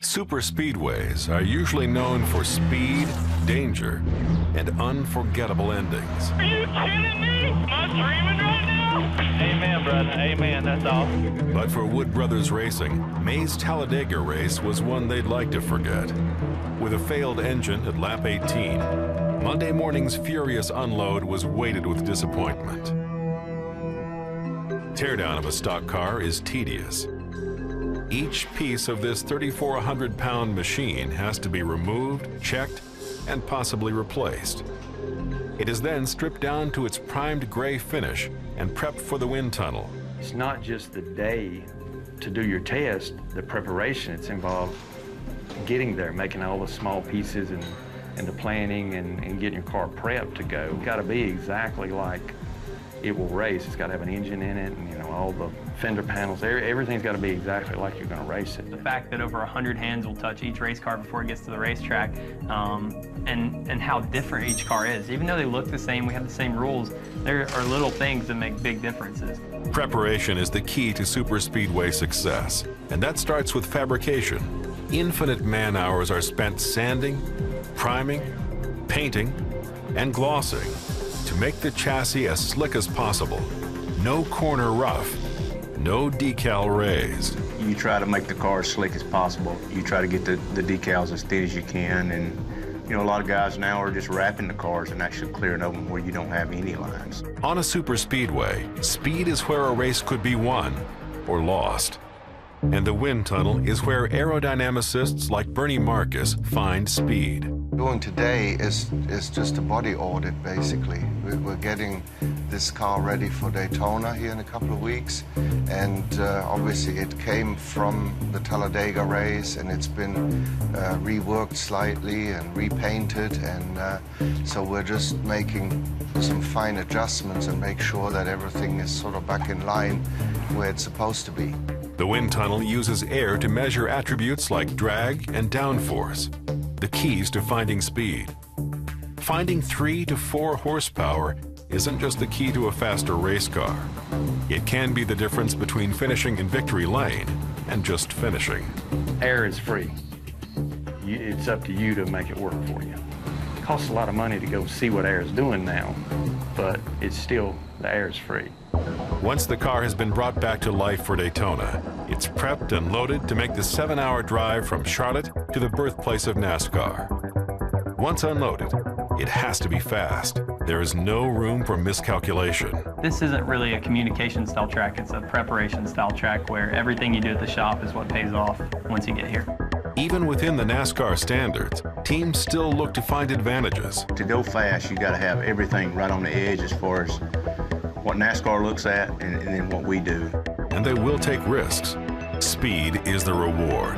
Super speedways are usually known for speed, danger, and unforgettable endings. Are you kidding me? Am I dreaming right now? Amen, brother. Amen. That's awesome. But for Wood Brothers Racing, May's Talladega race was one they'd like to forget. With a failed engine at lap 18, Monday morning's furious unload was weighted with disappointment. Teardown of a stock car is tedious. Each piece of this 3,400-pound machine has to be removed, checked, and possibly replaced. It is then stripped down to its primed gray finish and prepped for the wind tunnel. It's not just the day to do your test, the preparation it's involved, getting there, making all the small pieces and the planning and getting your car prepped to go. It's got to be exactly like it will race. It's got to have an engine in it, and you know, all the fender panels, everything's got to be exactly like you're going to race it. The fact that over 100 hands will touch each race car before it gets to the racetrack, and how different each car is. Even though they look the same, we have the same rules, there are little things that make big differences. Preparation is the key to super speedway success, and that starts with fabrication. Infinite man-hours are spent sanding, priming, painting, and glossing to make the chassis as slick as possible. No corner rough, no decal raised. You try to make the car as slick as possible. You try to get the decals as thin as you can, and you know, a lot of guys now are just wrapping the cars and actually clearing them where you don't have any lines. On a super speedway, speed is where a race could be won or lost. And the wind tunnel is where aerodynamicists like Bernie Marcus find speed. Doing today is just a body audit, basically. We're getting this car ready for Daytona here in a couple of weeks, and obviously it came from the Talladega race, and it's been reworked slightly and repainted, and so we're just making some fine adjustments and make sure that everything is sort of back in line where it's supposed to be. The wind tunnel uses air to measure attributes like drag and downforce, the keys to finding speed. Finding 3 to 4 horsepower isn't just the key to a faster race car. It can be the difference between finishing in victory lane and just finishing. Air is free. It's up to you to make it work for you. It costs a lot of money to go see what air is doing now, but it's still, the air is free. Once the car has been brought back to life for Daytona, it's prepped and loaded to make the 7-hour drive from Charlotte to the birthplace of NASCAR. Once unloaded, it has to be fast. There is no room for miscalculation. This isn't really a communication style track, it's a preparation style track where everything you do at the shop is what pays off once you get here. Even within the NASCAR standards, teams still look to find advantages. To go fast, you got to have everything right on the edge as far as what NASCAR looks at and then what we do. And they will take risks. Speed is the reward.